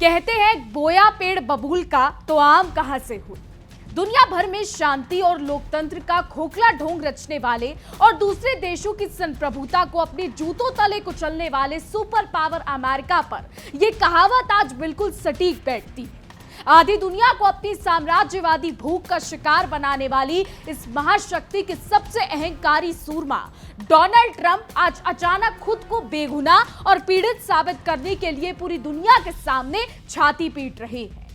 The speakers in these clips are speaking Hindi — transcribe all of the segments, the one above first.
कहते हैं बोया पेड़ बबूल का तो आम कहां से हुई। दुनिया भर में शांति और लोकतंत्र का खोखला ढोंग रचने वाले और दूसरे देशों की संप्रभुता को अपने जूतों तले कुचलने वाले सुपर पावर अमेरिका पर यह कहावत आज बिल्कुल सटीक बैठती है। आधी दुनिया को अपनी साम्राज्यवादी भूख का शिकार बनाने वाली इस महाशक्ति के सबसे अहंकारी सूरमा डोनाल्ड ट्रंप आज अचानक खुद को बेगुनाह और पीड़ित साबित करने के लिए पूरी दुनिया के सामने छाती पीट रहे हैं।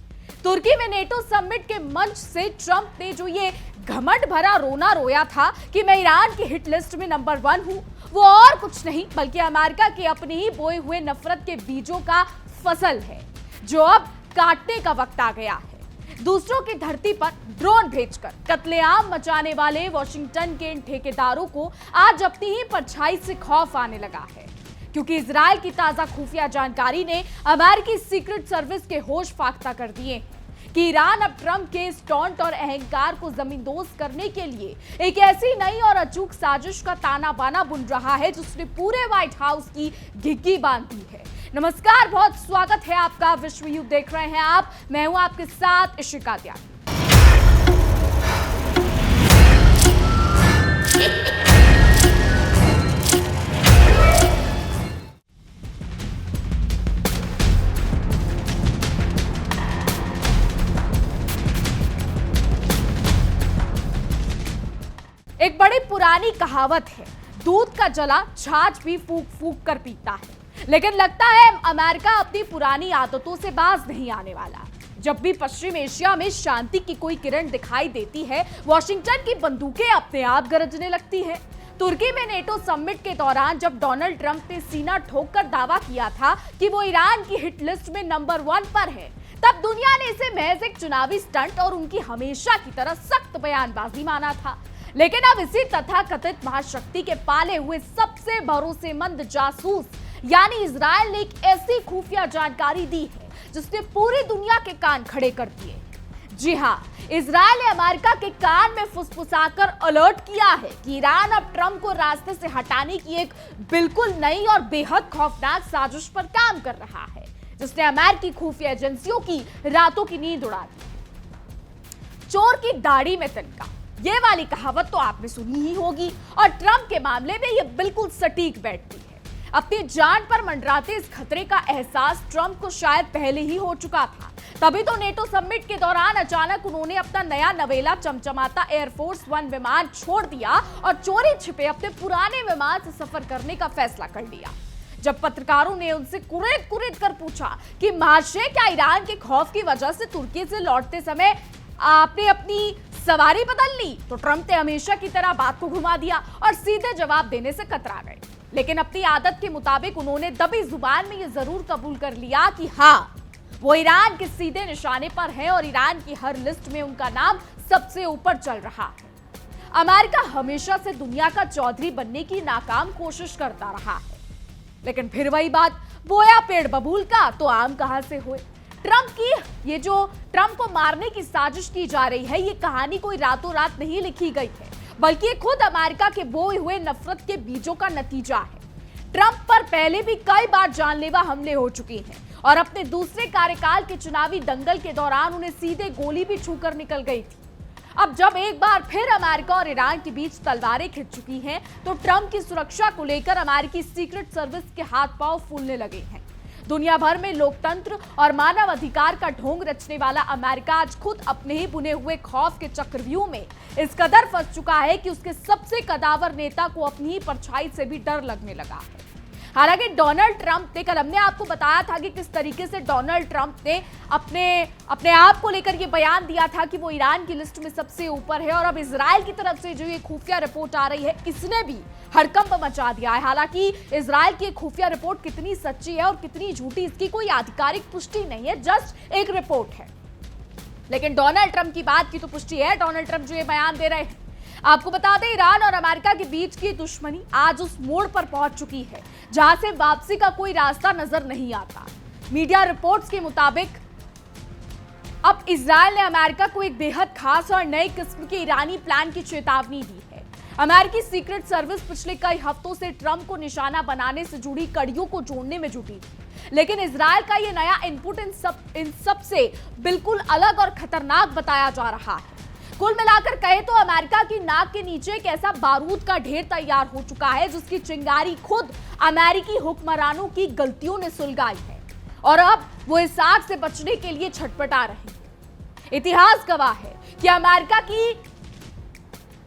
तुर्की में नेटो समिट के मंच से ट्रंप ने जो ये घमंड भरा रोना रोया था कि मैं ईरान की हिट लिस्ट में नंबर 1 हूं, वो और कुछ नहीं बल्कि अमेरिका के अपने ही बोए हुए नफरत के बीजों का फसल है, जो अब काटने का वक्त आ गया है। दूसरों की धरती पर ड्रोन भेजकर कत्लेआम मचाने वाले वॉशिंगटन के इन ठेकेदारों को आज अपनी ही परछाई से खौफ आने लगा है, क्योंकि इजराइल की ताजा खुफिया जानकारी ने अमेरिकी सीक्रेट सर्विस के होश फाख्ता कर दिए कि ईरान अब ट्रंप के इस टॉन्ट और अहंकार को जमींदोज करने के लिए एक ऐसी नई और अचूक साजिश का ताना बाना बुन रहा है जिसने पूरे व्हाइट हाउस की घिघी बांध दी है। नमस्कार, बहुत स्वागत है आपका। विश्व युद्ध देख रहे हैं आप, मैं हूं आपके साथ इशिका त्यागी। एक बड़ी पुरानी कहावत है, दूध का जला छाछ भी फूंक फूंक कर पीता है। लेकिन लगता है अमेरिका अपनी पुरानी आदतों से बाज नहीं आने वाला। जब भी पश्चिम एशिया में शांति की कोई किरण दिखाई देती है, वॉशिंगटन की बंदूकें अपने आप गरजने लगती है। तुर्की में नेटो समिट के दौरान जब डोनाल्ड ट्रंप ने सीना ठोककर दावा किया था कि वो ईरान की हिट लिस्ट में नंबर 1 पर है, तब दुनिया ने इसे महज एक चुनावी स्टंट और उनकी हमेशा की तरह सख्त बयानबाजी माना था। लेकिन अब इसी तथाकथित महाशक्ति के पाले हुए सबसे भरोसेमंद जासूस यानी इजराइल ने एक ऐसी खुफिया जानकारी दी है जिसने पूरी दुनिया के कान खड़े कर दिए। जी हां, इजराइल ने अमेरिका के कान में फुसफुसाकर अलर्ट किया है कि ईरान अब ट्रंप को रास्ते से हटाने की एक बिल्कुल नई और बेहद खौफनाक साजिश पर काम कर रहा है, जिसने अमेरिकी खुफिया एजेंसियों की रातों की नींद उड़ा दी। चोर की दाढ़ी में तिनका, ये वाली कहावत तो आपने सुनी ही होगी और ट्रंप के मामले में ये बिल्कुल सटीक बैठती है। अपनी जान पर मंडराते इस खतरे का एहसास ट्रंप को शायद पहले ही हो चुका था, तभी तो नेटो समिट के दौरान अचानक उन्होंने अपना नया नवेला चमचमाता एयरफोर्स 1 विमान छोड़ दिया और चोरी छिपे अपने पुराने विमान से सफर करने का फैसला कर लिया। जब पत्रकारों ने उनसे कुरेद कुरेद कर पूछा कि महाशय, क्या ईरान के खौफ की वजह से तुर्की से लौटते समय आपने अपनी सवारी बदल ली, तो ट्रंप ने हमेशा की तरह बात को घुमा दिया और सीधे जवाब देने से कतरा गए। लेकिन अपनी आदत के मुताबिक उन्होंने दबी जुबान में यह जरूर कबूल कर लिया कि हाँ, वो ईरान के सीधे निशाने पर है और ईरान की हर लिस्ट में उनका नाम सबसे ऊपर चल रहा है। अमेरिका हमेशा से दुनिया का चौधरी बनने की नाकाम कोशिश करता रहा है, लेकिन फिर वही बात, बोया पेड़ बबूल का तो आम कहां से हुए। ट्रंप को मारने की साजिश की जा रही है, ये कहानी कोई रातों रात नहीं लिखी गई है, बल्कि खुद अमेरिका के बोए हुए नफरत के बीजों का नतीजा है। ट्रंप पर पहले भी कई बार जानलेवा हमले हो चुके हैं और अपने दूसरे कार्यकाल के चुनावी दंगल के दौरान उन्हें सीधे गोली भी छूकर निकल गई थी। अब जब एक बार फिर अमेरिका और ईरान के बीच तलवारें खिंच चुकी हैं, तो ट्रंप की सुरक्षा को लेकर अमेरिकी सीक्रेट सर्विस के हाथ पांव फूलने लगे हैं। दुनिया भर में लोकतंत्र और मानव अधिकार का ढोंग रचने वाला अमेरिका आज खुद अपने ही बुने हुए खौफ के चक्रव्यूह में इस कदर फंस चुका है कि उसके सबसे कदावर नेता को अपनी ही परछाई से भी डर लगने लगा है। हालांकि डोनाल्ड ट्रंप ने, कल हमने आपको बताया था कि किस तरीके से डोनाल्ड ट्रंप ने अपने आप को लेकर ये बयान दिया था कि वो ईरान की लिस्ट में सबसे ऊपर है, और अब इजराइल की तरफ से जो ये खुफिया रिपोर्ट आ रही है, इसने भी हड़कंप मचा दिया है। हालांकि इजराइल की खुफिया रिपोर्ट कितनी सच्ची है और कितनी झूठी, इसकी कोई आधिकारिक पुष्टि नहीं है, जस्ट एक रिपोर्ट है। लेकिन डोनाल्ड ट्रंप की बात की तो पुष्टि है। डोनाल्ड ट्रंप जो ये बयान दे रहे हैं, आपको बता दें, ईरान और अमेरिका के बीच की दुश्मनी आज उस मोड़ पर पहुंच चुकी है जहां से वापसी का कोई रास्ता नजर नहीं आता। मीडिया रिपोर्ट्स के मुताबिक अब इजराइल ने अमेरिका को एक बेहद खास और नए किस्म के ईरानी प्लान की चेतावनी दी है। अमेरिकी सीक्रेट सर्विस पिछले कई हफ्तों से ट्रंप को निशाना बनाने से जुड़ी कड़ियों को जोड़ने में जुटी थी। लेकिन इजराइल का ये नया इनपुट इन सब से बिल्कुल अलग और खतरनाक बताया जा रहा है। कुल मिलाकर कहे तो अमेरिका की नाक के नीचे एक ऐसा बारूद का ढेर तैयार हो चुका है जिसकी चिंगारी खुद अमेरिकी हुक्मरानों की गलतियों ने सुलगाई है और अब वो इस आग से बचने के लिए छटपटा रहे हैं। इतिहास गवाह है कि अमेरिका की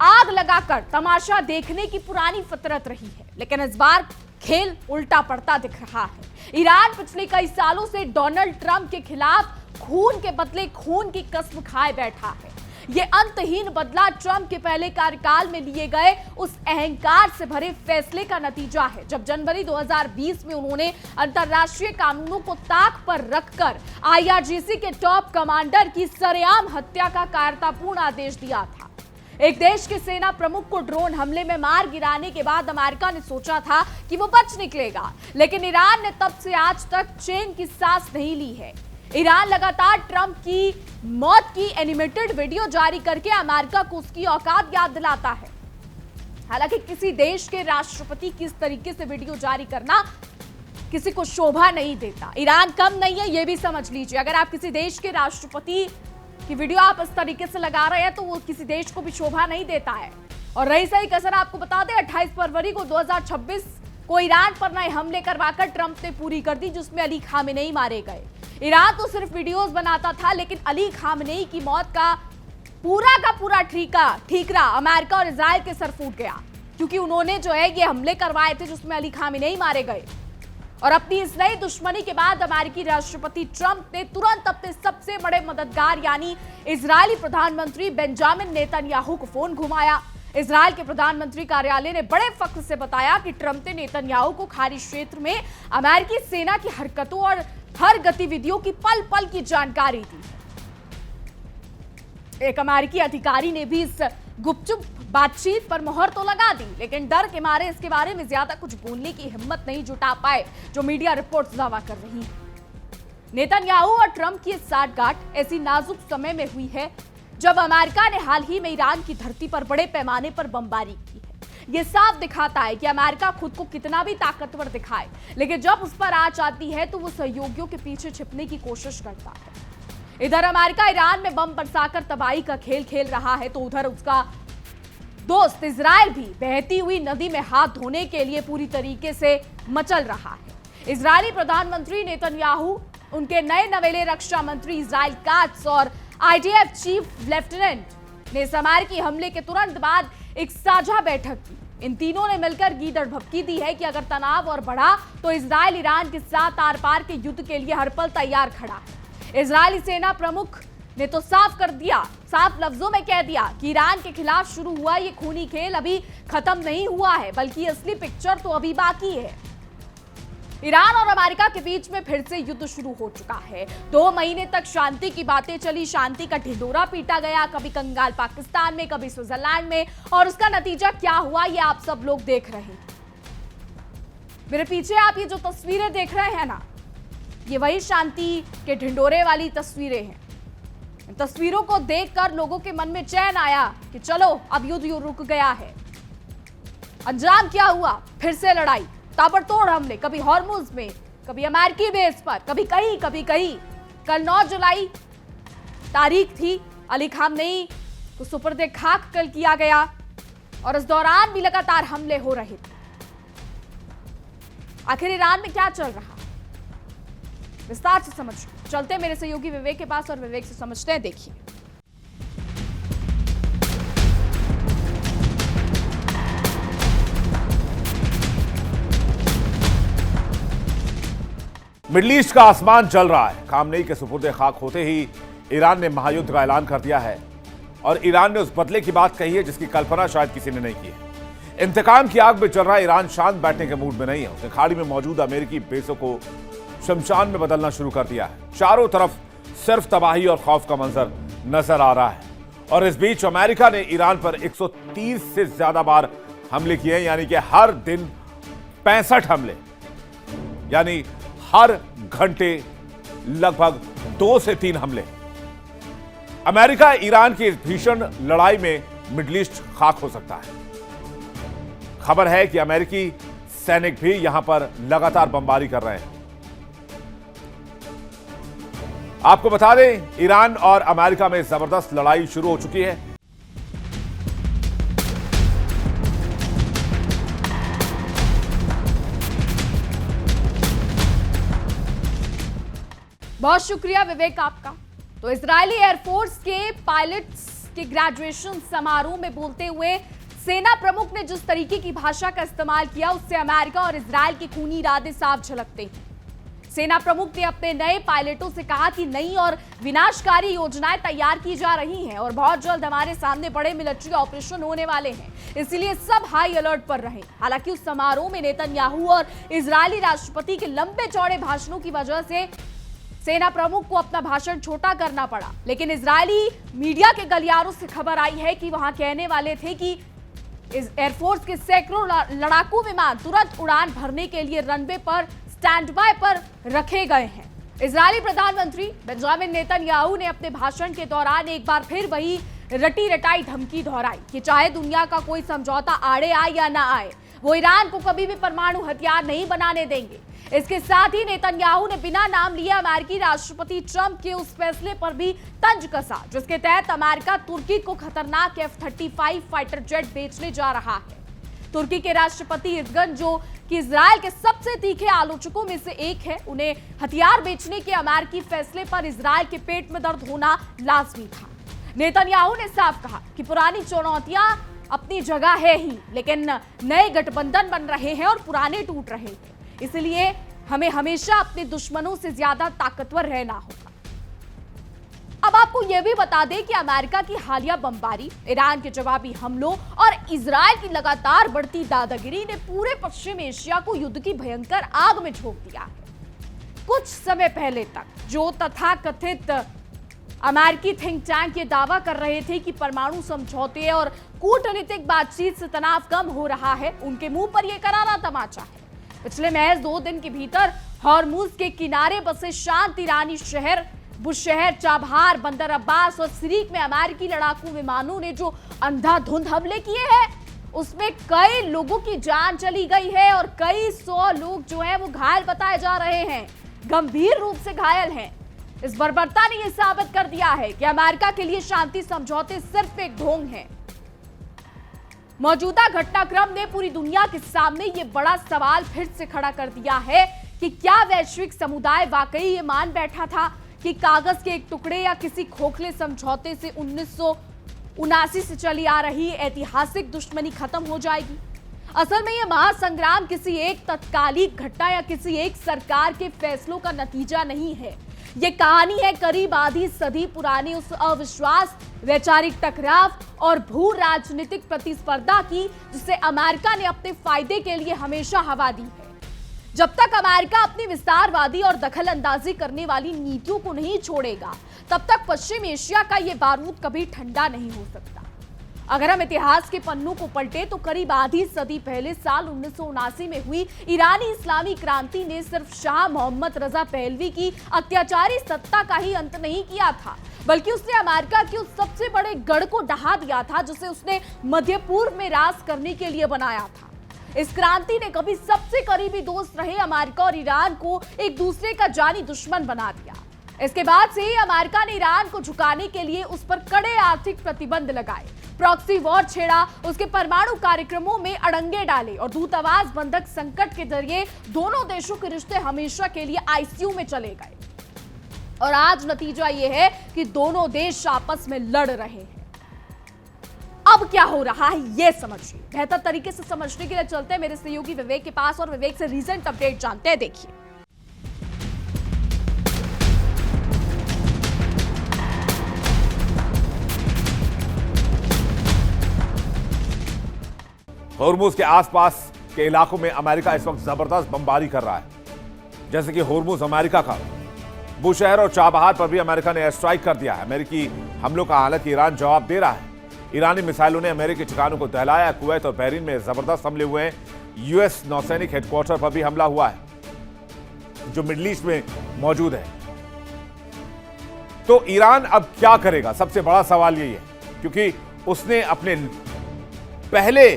आग लगाकर तमाशा देखने की पुरानी फितरत रही है, लेकिन इस बार खेल उल्टा पड़ता दिख रहा है। ईरान पिछले कई सालों से डोनाल्ड ट्रंप के खिलाफ खून के बदले खून की कसम खाए बैठा है। ये अंतहीन बदला ट्रंप के पहले कार्यकाल में लिए गए उस अहंकार से भरे फैसले का नतीजा है जब जनवरी 2020 में उन्होंने अंतर्राष्ट्रीय कानूनों को ताक पर रखकर आईआरजीसी के टॉप कमांडर की सरेआम हत्या का कायरतापूर्ण आदेश दिया था। एक देश के सेना प्रमुख को ड्रोन हमले में मार गिराने के बाद अमेरिका ने सोचा था कि वो बच निकलेगा, लेकिन ईरान ने तब से आज तक चैन की सांस नहीं ली है। ईरान लगातार ट्रंप की मौत की एनिमेटेड वीडियो जारी करके अमेरिका को उसकी औकात याद दिलाता है। हालांकि किसी देश के राष्ट्रपति की इस तरीके से वीडियो जारी करना किसी को शोभा नहीं देता। ईरान कम नहीं है, यह भी समझ लीजिए। अगर आप किसी देश के राष्ट्रपति की वीडियो आप इस तरीके से लगा रहे हैं तो वो किसी देश को भी शोभा नहीं देता है। और रही सही कसर आपको बता दें, 28 फरवरी को 2026 को ईरान पर नए हमले करवाकर ट्रंप ने पूरी कर दी, जिसमें अली खामेनेई मारे गए। ईरान तो सिर्फ वीडियोस बनाता था, लेकिन अली खामेनेई की मौत का पूरा ठीकरा अमेरिका और इजराइल के सर फूट गया, क्योंकि उन्होंने जो है ये हमले करवाए थे जिसमें अली खामेनेई मारे गए। और अपनी इस नई दुश्मनी के बाद अमेरिकी राष्ट्रपति ट्रंप ने तुरंत अपने सबसे बड़े मददगार यानी इजरायली प्रधानमंत्री बेंजामिन नेतन्याहू को फोन घुमाया। इजराइल के प्रधानमंत्री कार्यालय ने बड़े फख्र से बताया कि ट्रंप ने नेतन्याहू को खाड़ी क्षेत्र में अमेरिकी सेना की हरकतों और हर गतिविधियों की पल पल की जानकारी दी। एक अमेरिकी अधिकारी ने भी इस गुपचुप बातचीत पर मोहर तो लगा दी, लेकिन डर के मारे इसके बारे में ज्यादा कुछ बोलने की हिम्मत नहीं जुटा पाए, जो मीडिया रिपोर्ट्स दावा कर रही हैं। नेतन्याहू और ट्रंप की साठगांठ ऐसी नाजुक समय में हुई है जब अमेरिका ने हाल ही में ईरान की धरती पर बड़े पैमाने पर बमबारी की है। यह साफ दिखाता है कि अमेरिका खुद को कितना भी ताकतवर दिखाए, लेकिन जब उस पर आंच आती है तो वो सहयोगियों के पीछे छिपने की कोशिश करता है। इधर अमेरिका ईरान में बम बरसाकर तबाही का खेल खेल रहा है, तो उधर उसका दोस्त इजराइल भी बहती हुई नदी में हाथ धोने के लिए पूरी तरीके से मचल रहा है। इजरायली प्रधानमंत्री नेतन्याहू, उनके नए नवेले रक्षा मंत्री इजराइल काट्स और आईडीएफ चीफ लेफ्टिनेंट ने अमेरिकी हमले के तुरंत बाद एक साझा बैठक की। इन तीनों ने मिलकर गीदड़ भभकी दी है कि अगर तनाव और बढ़ा तो इजराइल ईरान के साथ आर पार के युद्ध के लिए हर पल तैयार खड़ा है। इजरायली सेना प्रमुख ने तो साफ लफ्जों में कह दिया कि ईरान के खिलाफ शुरू हुआ ये खूनी खेल अभी खत्म नहीं हुआ है, बल्कि असली पिक्चर तो अभी बाकी है। ईरान और अमेरिका के बीच में फिर से युद्ध शुरू हो चुका है। 2 महीने तक शांति की बातें चली, शांति का ढिंढोरा पीटा गया, कभी कंगाल पाकिस्तान में, कभी स्विट्जरलैंड में, और उसका नतीजा क्या हुआ ये आप सब लोग देख रहे हैं। मेरे पीछे आप ये जो तस्वीरें देख रहे हैं ना, ये वही शांति के ढिंढोरे वाली तस्वीरें हैं। इन तस्वीरों को देखकर लोगों के मन में चैन आया कि चलो अब युद्ध रुक गया है। अंजाम क्या हुआ? फिर से लड़ाई, ताबड़तोड़ हमले, कभी हॉर्मुज में, कभी अमेरिकी बेस पर, कभी कहीं। कल 9 जुलाई तारीख थी, अली खामेनेई को सुपुर्दे खाक कल किया गया और इस दौरान भी लगातार हमले हो रहे थे। आखिर ईरान में क्या चल रहा, विस्तार से समझ चलते मेरे सहयोगी विवेक के पास और विवेक से समझते हैं। देखिए, मिडल ईस्ट का आसमान जल रहा है। खामेनेई के सुपुर्दे खाक होते ही ईरान ने महायुद्ध का ऐलान कर दिया है और ईरान ने उस बदले की बात कही है जिसकी कल्पना शायद किसी ने नहीं की है। इंतकाम की आग में चल रहा ईरान शांत बैठने के मूड में नहीं है। उसने खाड़ी में मौजूद अमेरिकी बेसों को शमशान में बदलना शुरू कर दिया है। चारों तरफ सिर्फ तबाही और खौफ का मंजर नजर आ रहा है। और इस बीच अमेरिका ने ईरान पर 130 से ज्यादा बार हमले किए हैं, यानी कि हर दिन 65 हमले, यानी हर घंटे लगभग 2 से 3 हमले। अमेरिका ईरान की इस भीषण लड़ाई में मिडल ईस्ट खाक हो सकता है। खबर है कि अमेरिकी सैनिक भी यहां पर लगातार बमबारी कर रहे हैं। आपको बता दें, ईरान और अमेरिका में जबरदस्त लड़ाई शुरू हो चुकी है। बहुत शुक्रिया विवेक आपका। तो इजरायली एयरफोर्स के पायलट्स के ग्रेजुएशन समारोह में बोलते हुए सेना प्रमुख ने जिस तरीके की भाषा का इस्तेमाल किया, उससे अमेरिका और इजरायल के खूनी इरादे साफ झलकते हैं। सेना प्रमुख ने अपने नए पायलटों से कहा कि नई और विनाशकारी योजनाएं तैयार की जा रही हैं और बहुत जल्द हमारे सामने बड़े मिलिट्री ऑपरेशन होने वाले हैं, इसलिए सब हाई अलर्ट पर रहें। हालांकि उस समारोह में नेतन्याहू और इजरायली राष्ट्रपति के लंबे चौड़े भाषणों की वजह से सेना प्रमुख को अपना भाषण छोटा करना पड़ा। लेकिन इजरायली मीडिया के गलियारों से खबर आई है कि वहां कहने वाले थे कि एयरफोर्स के सैकड़ों लड़ाकू विमान तुरंत उड़ान भरने के लिए रनवे पर स्टैंड बाय पर रखे गए हैं। इजरायली प्रधानमंत्री बेंजामिन नेतन्याहू ने अपने भाषण के दौरान एक बार फिर वही रटी रटाई धमकी दोहराई कि चाहे दुनिया का कोई समझौता आड़े आए या ना आए, वो ईरान को कभी भी परमाणु हथियार नहीं बनाने देंगे। इसके साथ ही नेतन्याहू ने बिना नाम लिए अमेरिकी राष्ट्रपति ट्रंप के उस फैसले पर भी तंज कसा जिसके तहत अमेरिका तुर्की को खतरनाक F-35 फाइटर जेट बेचने जा रहा है। तुर्की के राष्ट्रपति एर्दोगन, जो कि इजरायल के सबसे तीखे आलोचकों में से एक है, उन्हें हथियार बेचने के अमेरिकी फैसले पर इजरायल के पेट में दर्द होना लाजमी था। नेतन्याहू ने साफ कहा कि पुरानी चुनौतियां अपनी जगह है ही, लेकिन नए गठबंधन बन रहे हैं और पुराने टूट रहे हैं, इसलिए हमें हमेशा अपने दुश्मनों से ज्यादा ताकतवर रहना होगा। अब आपको यह भी बता दें कि अमेरिका की हालिया बमबारी, ईरान के जवाबी हमलों और इजरायल की लगातार बढ़ती दादागिरी ने पूरे पश्चिम एशिया को युद्ध की भयंकर आग में झोंक दिया है। कुछ समय पहले तक जो तथाकथित अमेरिकी थिंक टैंक ये दावा कर रहे थे कि परमाणु समझौते और कूटनीतिक बातचीत से तनाव कम हो रहा है, उनके मुंह पर यह करारा तमाचा है। पिछले महज 2 दिन के भीतर हॉर्मुज के किनारे बसे शांत ईरानी शहर बुशहर, चाबहार, बंदर अब्बास और सिरीक में अमेरिकी लड़ाकू विमानों ने जो अंधाधुंध हमले किए हैं, उसमें कई लोगों की जान चली गई है और कई 100 लोग जो हैं वो घायल बताए जा रहे हैं, गंभीर रूप से घायल हैं। इस बर्बरता ने यह साबित कर दिया है कि अमेरिका के लिए शांति समझौते सिर्फ एक ढोंग है। मौजूदा घटनाक्रम ने पूरी दुनिया के सामने ये बड़ा सवाल फिर से खड़ा कर दिया है कि क्या वैश्विक समुदाय वाकई ये मान बैठा था कि कागज के एक टुकड़े या किसी खोखले समझौते से 1979 से चली आ रही ऐतिहासिक दुश्मनी खत्म हो जाएगी। असल में यह महासंग्राम किसी एक तत्कालिक घटना या किसी एक सरकार के फैसलों का नतीजा नहीं है। ये कहानी है करीब आधी सदी पुरानी उस अविश्वास, वैचारिक टकराव और भू राजनीतिक प्रतिस्पर्धा की जिसे अमेरिका ने अपने फायदे के लिए हमेशा हवा दी है। जब तक अमेरिका अपनी विस्तारवादी और दखल अंदाजी करने वाली नीतियों को नहीं छोड़ेगा, तब तक पश्चिम एशिया का यह बारूद कभी ठंडा नहीं हो सकता। अगर हम इतिहास के पन्नों को पलटे तो करीब आधी सदी पहले साल 1979 में हुई ईरानी इस्लामी क्रांति ने सिर्फ शाह मोहम्मद रजा पहलवी की अत्याचारी सत्ता का ही अंत नहीं किया था, बल्कि उसने अमेरिका के उस सबसे बड़े गढ़ को ढहा दिया था जिसे उसने मध्य पूर्व में राज करने के लिए बनाया था। इस क्रांति ने कभी सबसे करीबी दोस्त रहे अमेरिका और ईरान को एक दूसरे का जानी दुश्मन बना दिया। इसके बाद से ही अमेरिका ने ईरान को झुकाने के लिए उस पर कड़े आर्थिक प्रतिबंध लगाए, प्रॉक्सी वॉर छेड़ा, उसके परमाणु कार्यक्रमों में अड़ंगे डाले और दूतावास बंधक संकट के जरिए दोनों देशों के रिश्ते हमेशा के लिए आईसीयू में चले गए। और आज नतीजा यह है कि दोनों देश आपस में लड़ रहे हैं। अब क्या हो रहा है यह समझिए। बेहतर तरीके से समझने के लिए चलते हैं मेरे सहयोगी विवेक के पास और विवेक से रीसेंट अपडेट जानते हैं। देखिए, हॉर्मुज के आसपास के इलाकों में अमेरिका इस वक्त जबरदस्त बमबारी कर रहा है। जैसे कि हॉर्मुज अमेरिका का, बुशहर और चाबहार पर भी अमेरिका ने एयर स्ट्राइक कर दिया है। अमेरिकी हमलों का हालांकि ईरान जवाब दे रहा है। ईरानी मिसाइलों ने अमेरिकी ठिकानों को दहलाया। कुवैत और बहरीन में जबरदस्त हमले हुए हैं। यूएस नौसैनिक हेडक्वार्टर पर भी हमला हुआ है जो मिडिल ईस्ट में मौजूद है। तो ईरान अब क्या करेगा, सबसे बड़ा सवाल यही है, क्योंकि उसने अपने पहले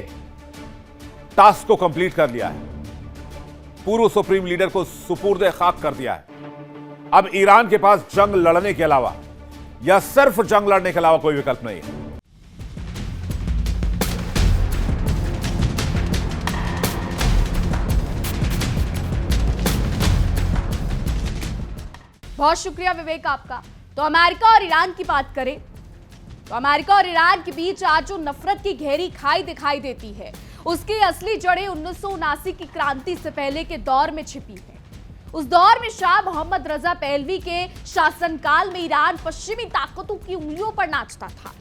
टास्क को कंप्लीट कर लिया है। पूर्व सुप्रीम लीडर को सुपुर्द खाक कर दिया है। अब ईरान के पास जंग लड़ने के अलावा या सिर्फ जंग लड़ने के अलावा कोई विकल्प नहीं है। बहुत शुक्रिया विवेक आपका। तो अमेरिका और ईरान की बात करें तो अमेरिका और ईरान के बीच आज जो नफरत की गहरी खाई दिखाई देती है, उसकी असली जड़ें 1979 की क्रांति से पहले के दौर में छिपी है। उस दौर में शाह मोहम्मद रजा पहलवी के शासनकाल में ईरान पश्चिमी ताकतों की उंगलियों पर नाचता था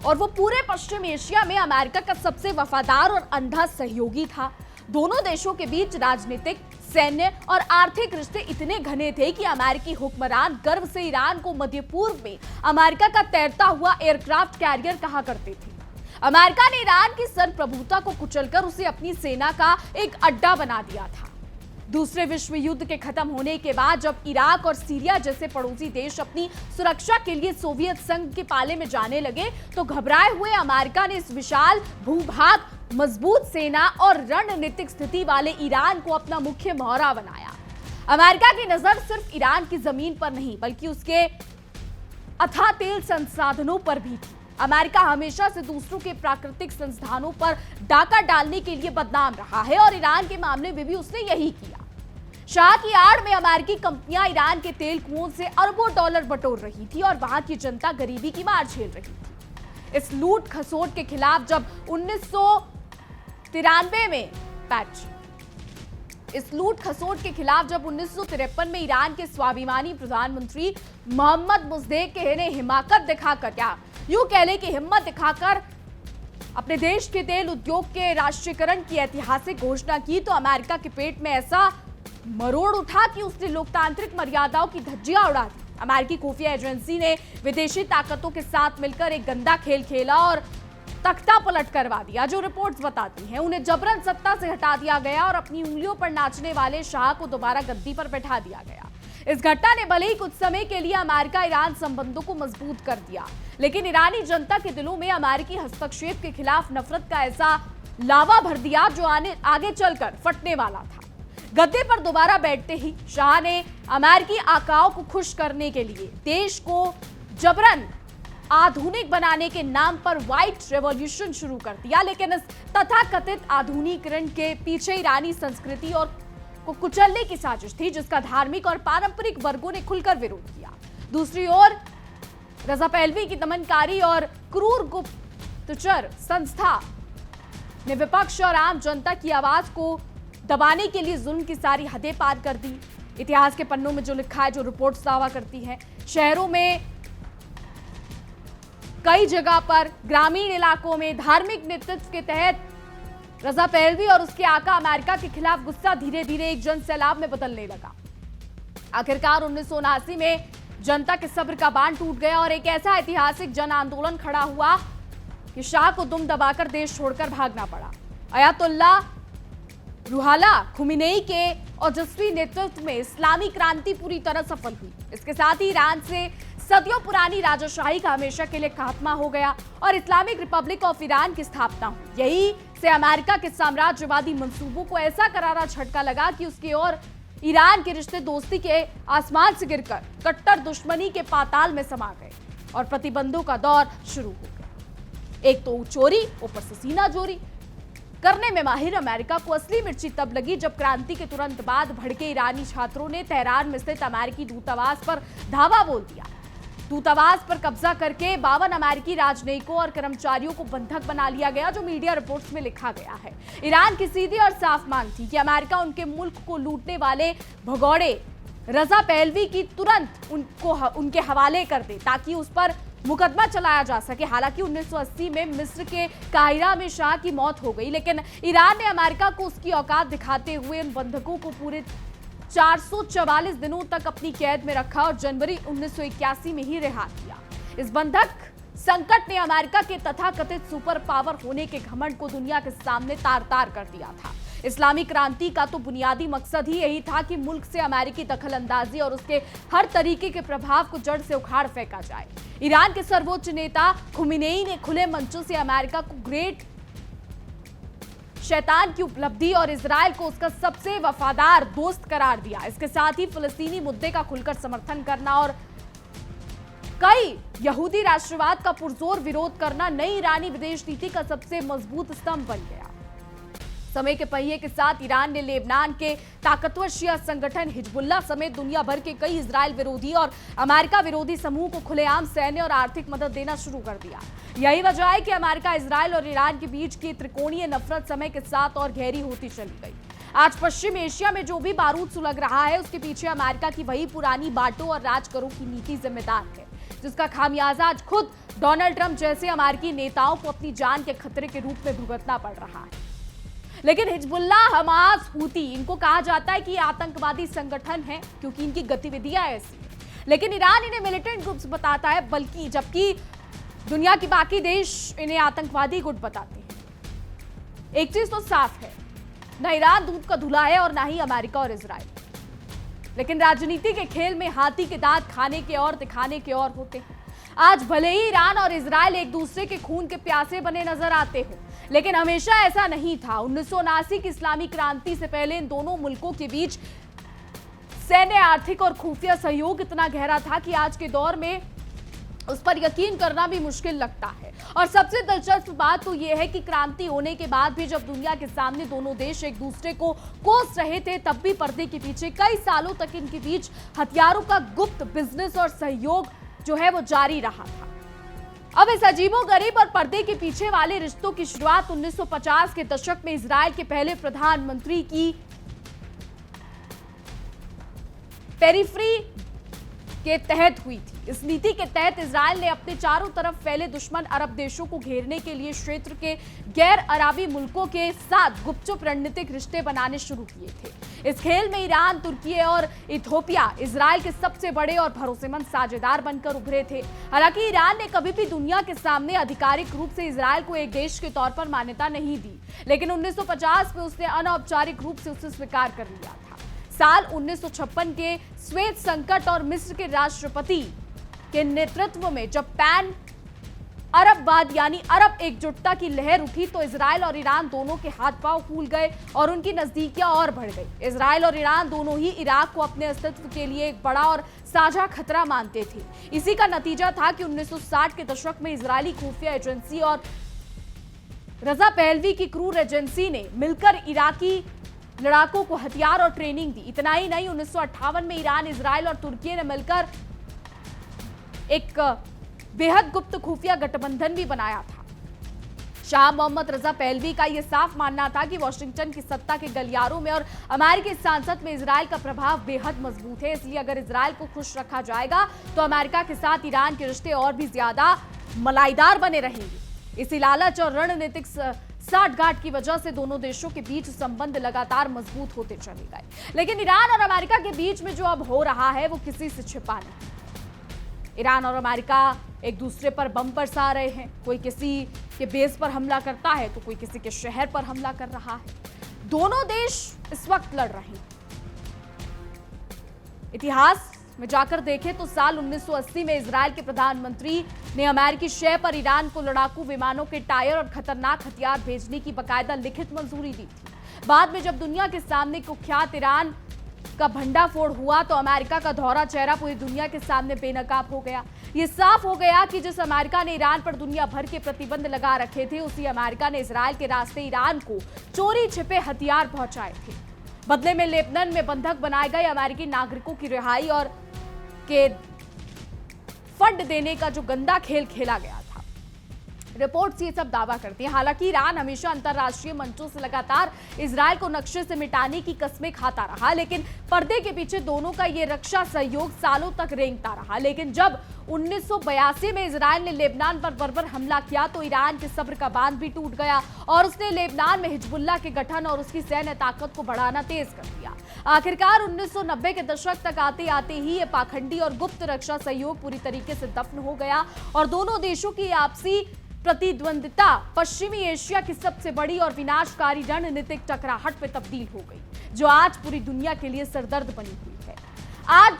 और वो पूरे पश्चिम एशिया में अमेरिका का सबसे वफादार और अंधा सहयोगी था। दोनों देशों के बीच राजनीतिक, सैन्य और आर्थिक रिश्ते इतने घने थे कि अमेरिकी हुक्मरान गर्व से ईरान को मध्य पूर्व में अमेरिका का तैरता हुआ एयरक्राफ्ट कैरियर कहा करते थे। अमेरिका ने ईरान की संप्रभुता को कुचलकर उसे अपनी सेना का एक अड्डा बना दिया था। दूसरे विश्व युद्ध के खत्म होने के बाद जब इराक और सीरिया जैसे पड़ोसी देश अपनी सुरक्षा के लिए सोवियत संघ के पाले में जाने लगे, तो घबराए हुए अमेरिका ने इस विशाल भूभाग, मजबूत सेना और रणनीतिक स्थिति वाले ईरान को अपना मुख्य मोहरा बनाया। अमेरिका की नजर सिर्फ ईरान की जमीन पर नहीं बल्कि उसके अथाह तेल संसाधनों पर भी थी। अमेरिका हमेशा से दूसरों के प्राकृतिक संसाधनों पर डाका डालने के लिए बदनाम रहा है और ईरान के मामले में भी उसने यही किया। शाह की आड़ में अमेरिकी कंपनियां ईरान के तेल कुओं से अरबों डॉलर बटोर रही थी और वहां की जनता गरीबी की मार झेल रही थी। इस लूट खसोट के खिलाफ जब 1953 में ईरान के स्वाभिमानी प्रधानमंत्री मोहम्मद मुस्देक ने हिमाकत दिखाकर, क्या यूं कह ले कि हिम्मत दिखाकर अपने देश के तेल उद्योग के राष्ट्रीयकरण की ऐतिहासिक घोषणा की, तो अमेरिका के पेट में ऐसा मरोड़ उठा कि उसने लोकतांत्रिक मर्यादाओं की धज्जियां उड़ा दी। अमेरिकी खुफिया एजेंसी ने विदेशी ताकतों के साथ मिलकर एक गंदा खेल खेला और तख्ता पलट करवा दिया। जो रिपोर्ट्स बताती हैं, उन्हें जबरन सत्ता से हटा दिया गया और अपनी उंगलियों पर नाचने वाले शाह को दोबारा गद्दी पर बैठा दिया गया। इस घटना ने भले ही कुछ समय के लिए अमेरिका ईरान संबंधों को मजबूत कर दिया, लेकिन ईरानी जनता के दिलों में अमेरिकी हस्तक्षेप के खिलाफ नफरत का ऐसा लावा भर दिया जो आगे चलकर फटने वाला था। गद्दे पर दोबारा बैठते ही शाह ने अमेरिकी आकाओं को खुश करने के लिए देश को जबरन आधुनिक बनाने के नाम पर व्हाइट रेवोल्यूशन शुरू कर दिया। लेकिन इस तथाकथित आधुनिकीकरण के पीछे ईरानी संस्कृति और को कुचलने की साजिश थी, जिसका धार्मिक और पारंपरिक वर्गों ने खुलकर विरोध किया। दूसरी ओर रजा पहलवी की दमनकारी और क्रूर गुप्तचर संस्था ने विपक्ष और आम जनता की आवाज को दबाने के लिए जुल्म की सारी हदें पार कर दी। इतिहास के पन्नों में जो लिखा है, जो रिपोर्ट्स दावा करती हैं, शहरों में कई जगह पर, ग्रामीण इलाकों में धार्मिक नेतृत्व के तहत रजा पहलवी और उसके आका अमेरिका के खिलाफ गुस्सा धीरे धीरे एक जन सैलाब में बदलने लगा। आखिरकार 1979 में जनता के सब्र का बांध टूट गया और एक ऐसा ऐतिहासिक जन आंदोलन खड़ा हुआ कि शाह को दुम दबाकर देश छोड़कर भागना पड़ा। अयातुल्ला रूहाला खुमेनी के ओजस्वी नेतृत्व में इस्लामी क्रांति पूरी तरह सफल हुई। इसके साथ ही ईरान से सदियों पुरानी राजाशाही का हमेशा के लिए खात्मा हो गया और इस्लामिक रिपब्लिक ऑफ ईरान की स्थापना हुई। यही से अमेरिका के साम्राज्यवादी मंसूबों को ऐसा करारा झटका लगा कि उसकी ओर ईरान के रिश्ते दोस्ती के आसमान से गिरकर कट्टर दुश्मनी के पाताल में समा गए और प्रतिबंधों का दौर शुरू हो गया। एक तो चोरी, ऊपर से सीना जोरी करने में माहिर अमेरिका को असली मिर्ची तब लगी जब क्रांति के तुरंत बाद भड़के ईरानी छात्रों ने तेहरान में स्थित अमेरिकी दूतावास पर धावा बोल दिया। दूतावास पर कब्जा करके 52 अमेरिकी राजनयिकों और कर्मचारियों को बंधक बना लिया गया, जो मीडिया रिपोर्ट्स में लिखा गया है। ईरान की सीधी और साफ मांग थी कि अमेरिका उनके मुल्क को लूटने वाले भगौड़े रजा पहलवी की तुरंत उनके हवाले कर दे ताकि उस पर मुकदमा चलाया जा सके। हालांकि 1980 में मिस्र के काहिरा में शाह की मौत हो गई, लेकिन ईरान ने अमेरिका को उसकी औकात दिखाते हुए उन बंधकों को पूरे 444 दिनों तक अपनी कैद में रखा और जनवरी 1981 में ही रिहा किया। इस बंधक संकट ने अमेरिका के तथाकथित सुपर पावर होने के घमंड को दुनिया के सामने तार-तार कर दिया था। इस्लामी क्रांति का तो बुनियादी मकसद ही यही था कि मुल्क से अमेरिकी दखलंदाजी और उसके हर तरीके के प्रभाव को जड़ से उखाड़ फेंका जाए। ईरान के सर्वोच्च नेता खुमेनी ने खुले मंचों से अमेरिका को ग्रेट शैतान की उपलब्धि और इजराइल को उसका सबसे वफादार दोस्त करार दिया। इसके साथ ही फिलिस्तीनी मुद्दे का खुलकर समर्थन करना और कई यहूदी राष्ट्रवाद का पुरजोर विरोध करना नई ईरानी विदेश नीति का सबसे मजबूत स्तंभ बन गया। समय के पहिए के साथ ईरान ने लेबनान के ताकतवर शिया संगठन हिजबुल्लाह समेत दुनिया भर के कई इजराइल विरोधी और अमेरिका विरोधी समूह को खुलेआम सैन्य और आर्थिक मदद देना शुरू कर दिया। यही वजह है कि अमेरिका, इजराइल और ईरान के बीच की त्रिकोणीय नफरत समय के साथ और गहरी होती चली गई। आज पश्चिम एशिया में जो भी बारूद सुलग रहा है, उसके पीछे अमेरिका की वही पुरानी बांटो और राज करो की नीति जिम्मेदार है, जिसका खामियाजा आज खुद डोनाल्ड ट्रंप जैसे अमेरिकी नेताओं को अपनी जान के खतरे के रूप में भुगतना पड़ रहा है। लेकिन हिजबुल्लाह, हमास, हूती, इनको कहा जाता है कि ये आतंकवादी संगठन है क्योंकि इनकी गतिविधियां ऐसी हैं। लेकिन ईरान इन्हें मिलिटेंट ग्रुप्स बताता है, बल्कि जबकि दुनिया के बाकी देश इन्हें आतंकवादी गुट बताते हैं। एक चीज तो साफ है, न ईरान दूध का धुला है और ना ही अमेरिका और इजराइल। लेकिन राजनीति के खेल में हाथी के दांत खाने के और दिखाने के और होते हैं। आज भले ही ईरान और इजराइल एक दूसरे के खून के प्यासे बने नजर आते हो, लेकिन हमेशा ऐसा नहीं था। 1979 की इस्लामी क्रांति से पहले इन दोनों मुल्कों के बीच सैन्य, आर्थिक और खुफिया सहयोग इतना गहरा था कि आज के दौर में उस पर यकीन करना भी मुश्किल लगता है। और सबसे दिलचस्प बात तो यह है कि क्रांति होने के बाद भी जब दुनिया के सामने दोनों देश एक दूसरे को कोस रहे थे, तब भी पर्दे के पीछे कई सालों तक इनके बीच हथियारों का गुप्त बिजनेस और सहयोग जो है वो जारी रहा था। अब इस अजीबोगरीब और पर्दे के पीछे वाले रिश्तों की शुरुआत 1950 के दशक में इजराइल के पहले प्रधानमंत्री की पेरिफ्री के तहत हुई थी। इस नीति के तहत इजराइल ने अपने चारों तरफ फैले दुश्मन अरब देशों को घेरने के लिए क्षेत्र के गैर अरबी मुल्कों के साथ गुपचुप रणनीतिक रिश्ते बनाने शुरू किए थे। इस खेल में ईरान, तुर्की और इथियोपिया इजराइल के सबसे बड़े और भरोसेमंद साझेदार बनकर उभरे थे। हालांकि ईरान ने कभी भी दुनिया के सामने आधिकारिक रूप से इजराइल को एक देश के तौर पर मान्यता नहीं दी, लेकिन 1950 में उसने अनौपचारिक रूप से उसे स्वीकार कर लिया था। साल 1956 के श्वेत संकट और मिस्र के राष्ट्रपति के नेतृत्व में जब पैन अरबवाद यानी अरब एकजुटता की लहर उठी, तो इजराइल और ईरान दोनों के हाथ पांव फूल गए और उनकी नजदीकियां और बढ़ गई। इजराइल और ईरान दोनों ही इराक को अपने अस्तित्व के लिए एक बड़ा और साझा खतरा मानते थे। इसी का नतीजा था कि 1960 के दशक में इजरायली खुफिया एजेंसी और रजा पहलवी की क्रूर एजेंसी ने मिलकर इराकी लड़ाकों को हथियार और ट्रेनिंग दी। इतना ही नहीं, 1958 में ईरान, इजराइल और तुर्की ने मिलकर एक बेहद गुप्त खुफिया गठबंधन भी बनाया था। शाह मोहम्मद रजा पहलवी का यह साफ मानना था कि वॉशिंगटन की सत्ता के गलियारों में और अमेरिकी सांसद में इजराइल का प्रभाव बेहद मजबूत है। इसलिए अगर इजराइल को खुश रखा जाएगा तो अमेरिका के साथ ईरान के रिश्ते और भी ज्यादा मलाईदार बने रहेंगे। इसी लालच और रणनीतिक साठगांठ की वजह से दोनों देशों के बीच संबंध लगातार मजबूत होते चले गए। लेकिन ईरान और अमेरिका के बीच में जो अब हो रहा है वो किसी से छिपा नहीं। ईरान और अमेरिका एक दूसरे पर बम बरसा रहे हैं। कोई किसी के बेस पर हमला करता है तो कोई किसी के शहर पर हमला कर रहा है। दोनों देश इस वक्त लड़ रहे हैं। इतिहास में जाकर देखें तो साल 1980 में इजराइल के प्रधानमंत्री ने अमेरिकी शहर पर ईरान को लड़ाकू विमानों के टायर और खतरनाक हथियार भेजने की बाकायदा लिखित मंजूरी दी थी। बाद में जब दुनिया के सामने कुख्यात ईरान का भंडाफोड़ हुआ तो अमेरिका का धौरा चेहरा पूरी दुनिया के सामने बेनकाब हो गया। ये साफ हो गया कि जिस अमेरिका ने ईरान पर दुनिया भर के प्रतिबंध लगा रखे थे, उसी अमेरिका ने इजराइल के रास्ते ईरान को चोरी छिपे हथियार पहुंचाए थे। बदले में लेबनान में बंधक बनाए गए अमेरिकी नागरिकों की रिहाई और के फंड देने का जो गंदा खेल खेला गया था। रिपोर्ट्स ये सब दावा करती हैं। हालांकि ईरान हमेशा अंतर्राष्ट्रीय मंचों से लगातार इजराइल को नक्शे से मिटाने की कस्में खाता रहा, लेकिन पर्दे के पीछे दोनों का ये रक्षा सहयोग सालों तक रेंगता रहा। लेकिन जब 1982 में इजराइल ने लेबनान पर बर्बर हमला किया तो ईरान के सब्र का बांध भी टूट गया और उसने लेबनान में हिजबुल्लाह के गठन और उसकी सैन्य ताकत को बढ़ाना तेज कर दिया। आखिरकार 1990 के दशक तक आते आते ही ये पाखंडी और गुप्त रक्षा सहयोग पूरी तरीके से दफन हो गया और दोनों देशों की आपसी प्रतिद्वंदिता पश्चिमी एशिया की सबसे बड़ी और विनाशकारी रणनीतिक टकराहट में तब्दील हो गई, जो आज पूरी दुनिया के लिए सरदर्द बनी हुई है। आज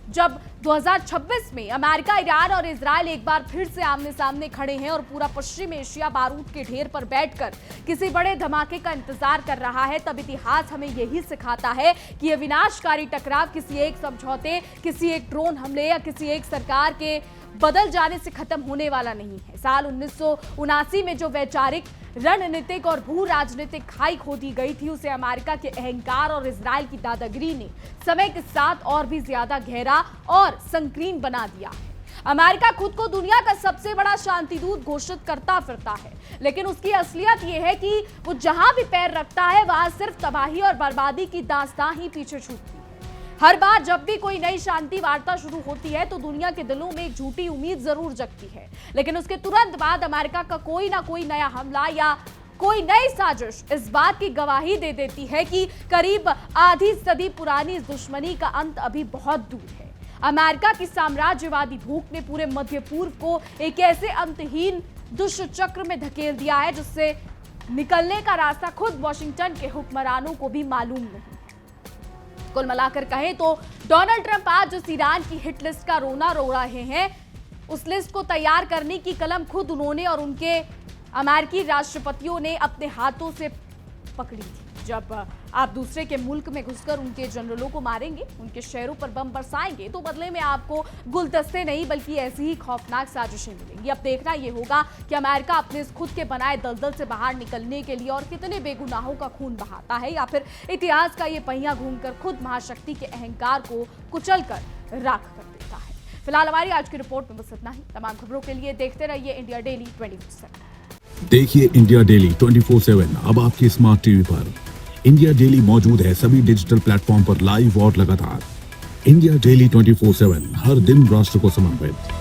जब 2026 में अमेरिका, ईरान और इजराइल एक बार फिर से आमने सामने खड़े हैं और पूरा पश्चिम एशिया बारूद के ढेर पर बैठकर किसी बड़े धमाके का इंतजार कर रहा है, तब इतिहास हमें यही सिखाता है कि यह विनाशकारी टकराव किसी एक समझौते, किसी एक ड्रोन हमले या किसी एक सरकार के बदल जाने से खत्म होने वाला नहीं है। साल 1979 में जो वैचारिक, रणनीतिक और भू राजनीतिक खाई खोदी गई थी, उसे अमेरिका के अहंकार और इजराइल की दादागिरी ने समय के साथ और भी ज्यादा गहरा और संकीर्ण बना दिया है। अमेरिका खुद को दुनिया का सबसे बड़ा शांतिदूत घोषित करता फिरता है, लेकिन उसकी असलियत यह है कि वो जहां भी पैर रखता है वहां सिर्फ तबाही और बर्बादी की दास्तां ही पीछे छूटती है। हर बार जब भी कोई नई शांति वार्ता शुरू होती है तो दुनिया के दिलों में एक झूठी उम्मीद जरूर जगती है, लेकिन उसके तुरंत बाद अमेरिका का कोई ना कोई नया हमला या कोई नई साजिश इस बात की गवाही दे देती है कि करीब आधी सदी पुरानी इस दुश्मनी का अंत अभी बहुत दूर है। अमेरिका की साम्राज्यवादी भूख ने पूरे मध्य पूर्व को एक ऐसे अंतहीन दुष्ट चक्र में धकेल दिया है जिससे निकलने का रास्ता खुद वॉशिंगटन के हुक्मरानों को भी मालूम नहीं। कुल मिलाकर कहें तो डोनाल्ड ट्रंप आज जिस ईरान की हिट लिस्ट का रोना रो रहे हैं, उस लिस्ट को तैयार करने की कलम खुद उन्होंने और उनके अमेरिकी राष्ट्रपतियों ने अपने हाथों से पकड़ी थी। जब आप दूसरे के मुल्क में घुसकर उनके जनरलों को मारेंगे, उनके शहरों पर बम बरसाएंगे, तो बदले में आपको गुलदस्ते नहीं बल्कि ऐसी ही खौफनाक साजिशें मिलेंगी। अब देखना यह होगा कि अमेरिका अपने इस खुद के बनाए दलदल से बाहर निकलने के लिए और कितने बेगुनाहों का खून बहाता है, या फिर इतिहास का ये पहिया घूमकर खुद महाशक्ति के अहंकार को कुचल कर राख कर देता है। फिलहाल हमारी आज की रिपोर्ट में बस इतना ही। तमाम खबरों के लिए देखते रहिए इंडिया डेली 24/7। देखिए इंडिया डेली 24/7 अब आपके स्मार्ट टीवी पर। इंडिया डेली मौजूद है सभी डिजिटल प्लेटफॉर्म पर लाइव और लगातार। इंडिया डेली 24/7 हर दिन राष्ट्र को समर्पित।